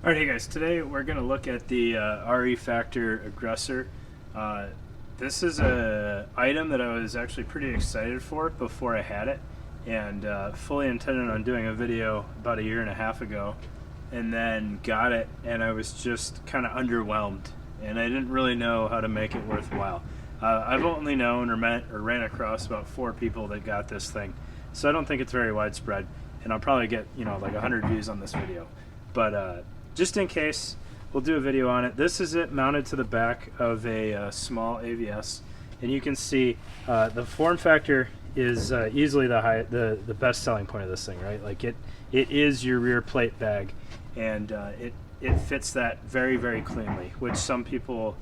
Alright, hey guys, today we're going to look at the REFactor Aggressor. This is a item that I was actually pretty excited for before I had it, and fully intended on doing a video about 1.5 years ago, and then got it and I was just kind of underwhelmed, and I didn't really know how to make it worthwhile. I've only known or met or ran across about 4 people that got this thing, so I don't think it's very widespread, and I'll probably get, you know, like 100 views on this video. But just in case, we'll do a video on it. This is it mounted to the back of a small AVS, and you can see the form factor is easily the best selling point of this thing, right? Like it is your rear plate bag, and it fits that very, very cleanly, which some people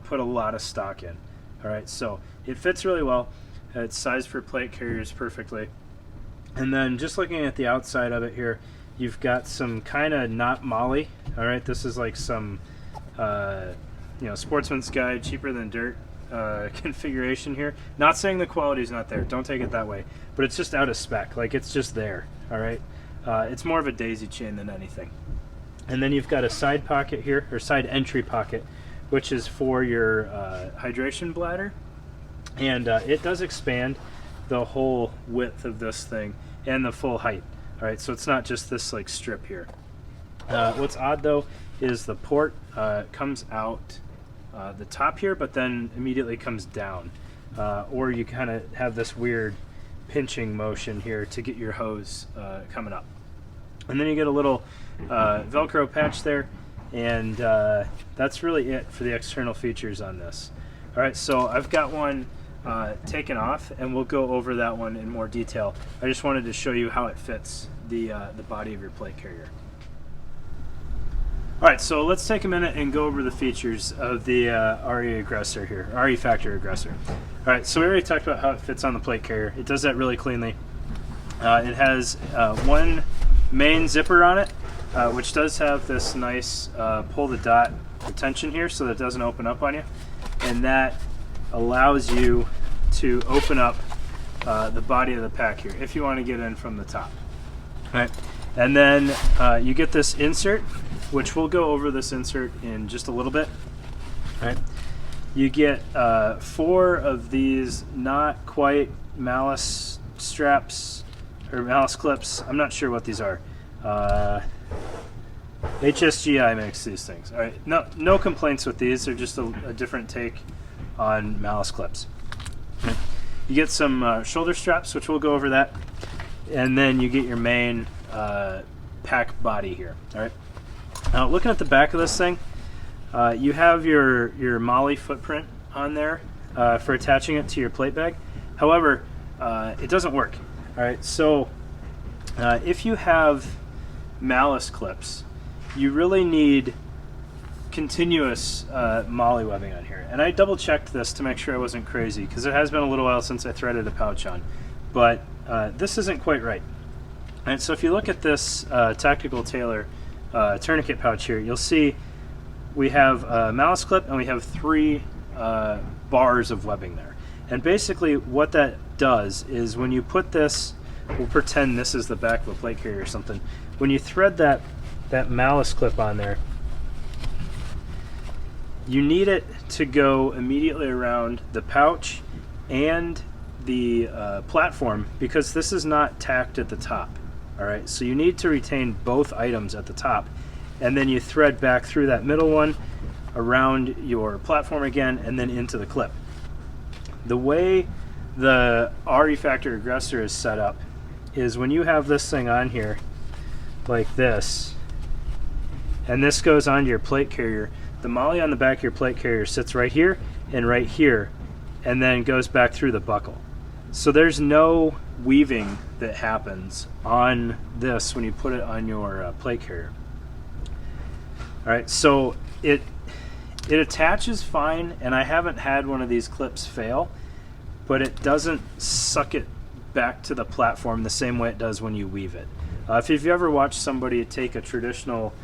put a lot of stock in. All right, so it fits really well. It's sized for plate carriers perfectly. And then just looking at the outside of it here, you've got some kind of not Molly. All right, this is like some Sportsman's Guide, cheaper than dirt configuration here. Not saying the quality's not there, don't take it that way, but it's just out of spec. Like, it's just there. All right, it's more of a daisy chain than anything. And then you've got a side pocket here, or side entry pocket, which is for your hydration bladder, and it does expand the whole width of this thing and the full height. All right, so it's not just this like strip here. What's odd though is the port comes out the top here, but then immediately comes down, or you kind of have this weird pinching motion here to get your hose coming up. And then you get a little Velcro patch there, and that's really it for the external features on this. All right, so I've got one taken off, and we'll go over that one in more detail. I just wanted to show you how it fits the body of your plate carrier. All right, so let's take a minute and go over the features of the REFactor here, REFactor Aggressor. All right, so we already talked about how it fits on the plate carrier. It does that really cleanly. It has one main zipper on it, which does have this nice pull the dot retention here so that it doesn't open up on you, and that allows you to open up the body of the pack here if you want to get in from the top. All right, and then you get this insert, which we'll go over this insert in just a little bit. All right, you get 4 of these not quite malice straps or malice clips. I'm not sure what these are. HSGI makes these things. All right, no complaints with these. They're just a different take on malice clips. You get some shoulder straps, which we'll go over that, and then you get your main pack body here. All right. Now, looking at the back of this thing, you have your Molly footprint on there for attaching it to your plate bag. However, it doesn't work. All right. So if you have malice clips, you really need continuous Molly webbing on here, and I double checked this to make sure I wasn't crazy, because it has been a little while since I threaded a pouch on, but this isn't quite right. And so if you look at this Tactical Tailor tourniquet pouch here, you'll see we have a malice clip and we have 3 bars of webbing there. And basically what that does is, when you put this, we'll pretend this is the back of a plate carrier or something, when you thread that malice clip on there, you need it to go immediately around the pouch and the platform, because this is not tacked at the top. All right, so you need to retain both items at the top, and then you thread back through that middle one, around your platform again, and then into the clip. The way the REFactor Aggressor is set up is, when you have this thing on here like this, and this goes onto your plate carrier, the Molly on the back of your plate carrier sits right here, and then goes back through the buckle. So there's no weaving that happens on this when you put it on your plate carrier. All right, so it attaches fine, and I haven't had one of these clips fail, but it doesn't suck it back to the platform the same way it does when you weave it. If you've ever watched somebody take a traditional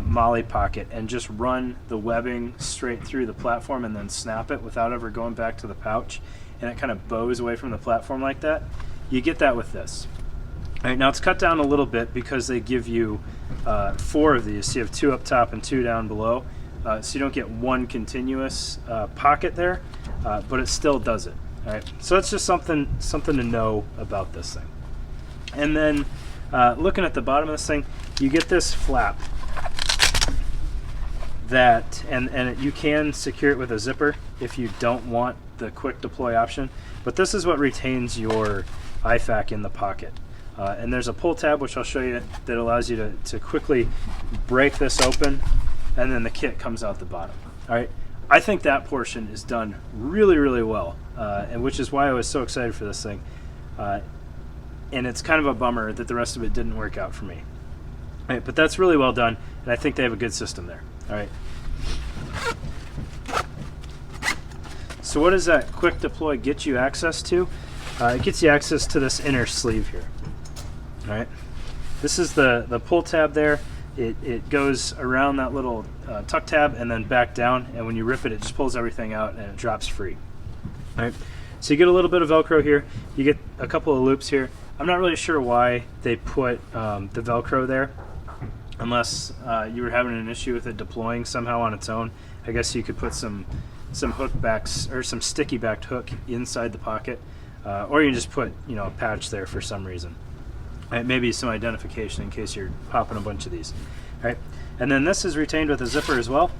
Molly pocket and just run the webbing straight through the platform and then snap it without ever going back to the pouch, and it kind of bows away from the platform like that, you get that with this. All right, now it's cut down a little bit because they give you 4 of these. So you have 2 up top and 2 down below. So you don't get one continuous pocket there, but it still does it. All right. So that's just something to know about this thing. And then looking at the bottom of this thing, you get this flap that, and you can secure it with a zipper if you don't want the quick deploy option. But this is what retains your IFAK in the pocket. And there's a pull tab, which I'll show you, that allows you to quickly break this open, and then the kit comes out the bottom. All right. I think that portion is done really, really well, and which is why I was so excited for this thing. And it's kind of a bummer that the rest of it didn't work out for me. All right, but that's really well done, and I think they have a good system there. All right. So what does that quick deploy get you access to? It gets you access to this inner sleeve here. All right. This is the pull tab there. It goes around that little tuck tab and then back down, and when you rip it, it just pulls everything out and it drops free. All right. So you get a little bit of Velcro here. You get a couple of loops here. I'm not really sure why they put the Velcro there, unless you were having an issue with it deploying somehow on its own. I guess you could put some hook backs or some sticky backed hook inside the pocket, or you can just put a patch there for some reason. Right, maybe some identification in case you're popping a bunch of these. All right, and then this is retained with a zipper as well.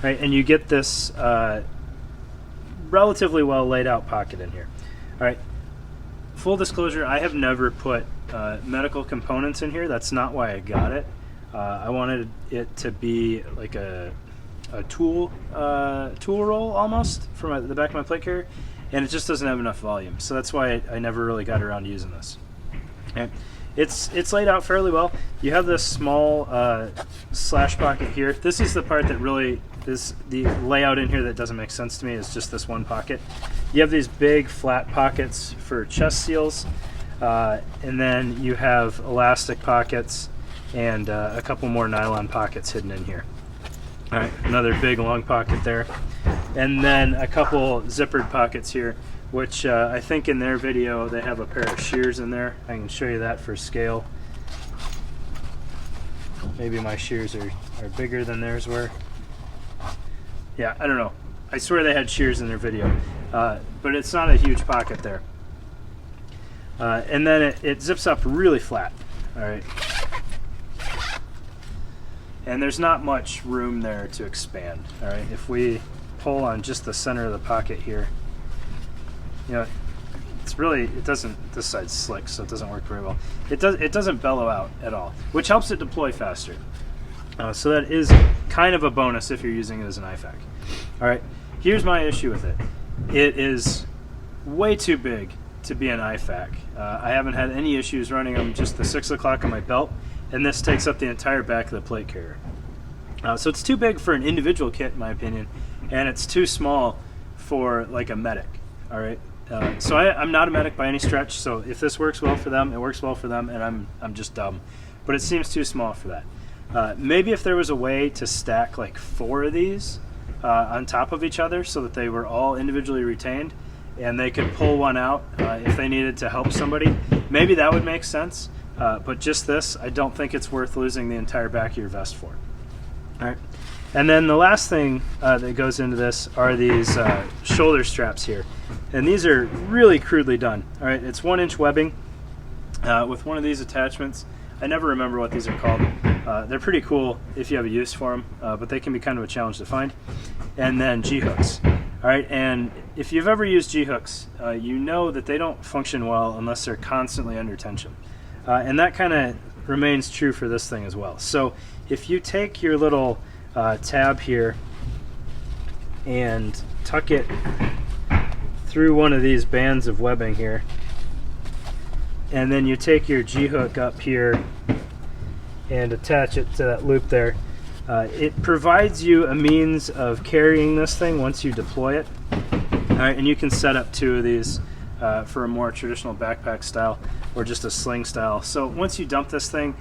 Right, and you get this relatively well laid out pocket in here. All right, full disclosure, I have never put medical components in here. That's not why I got it. I wanted it to be like a tool roll almost for the back of my plate carrier, and it just doesn't have enough volume. So that's why I never really got around to using this. Okay. It's laid out fairly well. You have this small slash pocket here. This is the part that really is the layout in here that doesn't make sense to me, is just this one pocket. You have these big flat pockets for chest seals, and then you have elastic pockets and a couple more nylon pockets hidden in here. All right, another big long pocket there. And then a couple zippered pockets here, which I think in their video they have a pair of shears in there. I can show you that for scale. Maybe my shears are bigger than theirs were. Yeah, I don't know. I swear they had shears in their video, but it's not a huge pocket there. And then it zips up really flat. All right. And there's not much room there to expand. All right, if we pull on just the center of the pocket here, it's really, it doesn't, this side's slick, so it doesn't work very well. It doesn't bellow out at all, which helps it deploy faster. So that is kind of a bonus if you're using it as an IFAK. All right, here's my issue with it. It is way too big to be an IFAK. I haven't had any issues running them just the 6 o'clock on my belt, and this takes up the entire back of the plate carrier. So it's too big for an individual kit, in my opinion, and it's too small for like a medic. All right. So I'm not a medic by any stretch. So if this works well for them, it works well for them, and I'm just dumb. But it seems too small for that. Maybe if there was a way to stack like 4 of these on top of each other, so that they were all individually retained, and they could pull one out if they needed to help somebody, maybe that would make sense. But just this, I don't think it's worth losing the entire back of your vest for. All right. And then the last thing that goes into this are these shoulder straps here. And these are really crudely done. All right, it's 1-inch webbing with one of these attachments. I never remember what these are called. They're pretty cool if you have a use for them, but they can be kind of a challenge to find. And then G-hooks. All right, and if you've ever used G-hooks, you know that they don't function well unless they're constantly under tension. And that kind of remains true for this thing as well. So if you take your little tab here and tuck it through one of these bands of webbing here, and then you take your G-hook up here and attach it to that loop there, it provides you a means of carrying this thing once you deploy it. All right, and you can set up 2 of these for a more traditional backpack style or just a sling style. So once you dump this thing,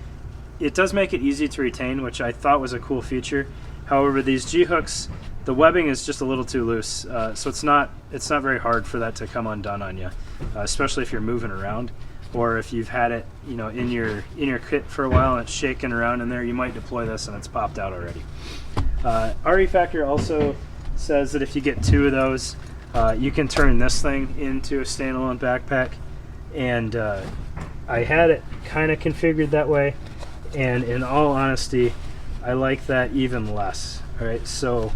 it does make it easy to retain, which I thought was a cool feature. However, these G-hooks, the webbing is just a little too loose, so it's not very hard for that to come undone on you, especially if you're moving around. or if you've had it, you know, in your kit for a while and it's shaking around in there, you might deploy this and it's popped out already. REFactor also says that if you get 2 of those, you can turn this thing into a standalone backpack, and I had it kind of configured that way, and in all honesty, I like that even less. All right, so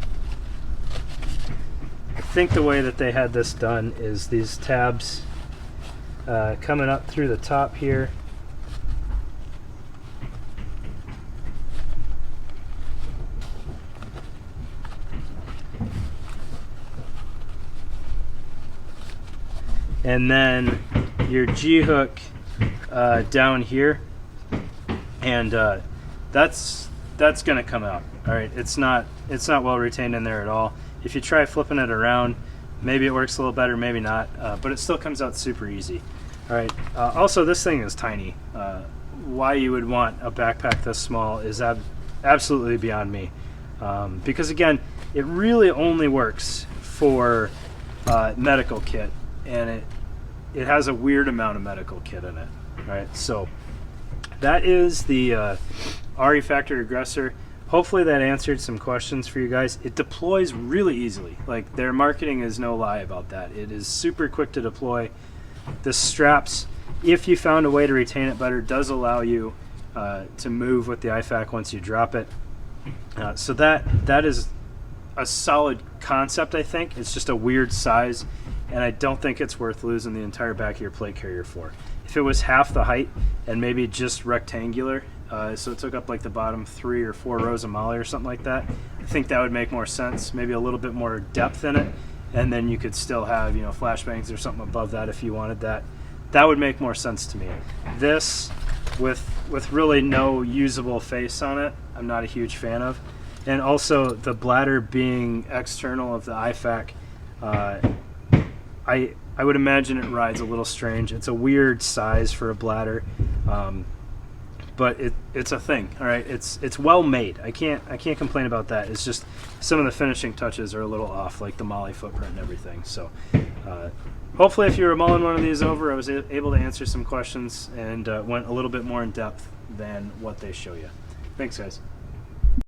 I think the way that they had this done is these tabs coming up through the top here. And then your G-hook down here, and that's going to come out. All right, it's not well retained in there at all. If you try flipping it around, maybe it works a little better, maybe not, but it still comes out super easy. All right. Also, this thing is tiny. Why you would want a backpack this small is absolutely beyond me. Because again, it really only works for medical kit, and it has a weird amount of medical kit in it. All right. So that is the REFactor Aggressor. Hopefully that answered some questions for you guys. It deploys really easily. Like, their marketing is no lie about that. It is super quick to deploy. The straps, if you found a way to retain it better, does allow you to move with the IFAK once you drop it. So that is a solid concept, I think. It's just a weird size, and I don't think it's worth losing the entire back of your plate carrier for. If it was half the height and maybe just rectangular, so it took up like the bottom 3 or 4 rows of MOLLE or something like that, I think that would make more sense. Maybe a little bit more depth in it, and then you could still have, you know, flashbangs or something above that if you wanted that. That would make more sense to me. This, with really no usable face on it, I'm not a huge fan of. And also the bladder being external of the IFAK, I would imagine it rides a little strange. It's a weird size for a bladder. But it's a thing. All right, it's well made. I can't complain about that. It's just some of the finishing touches are a little off, like the MOLLE footprint and everything. So hopefully, if you were mulling one of these over, I was able to answer some questions and went a little bit more in depth than what they show you. Thanks, guys.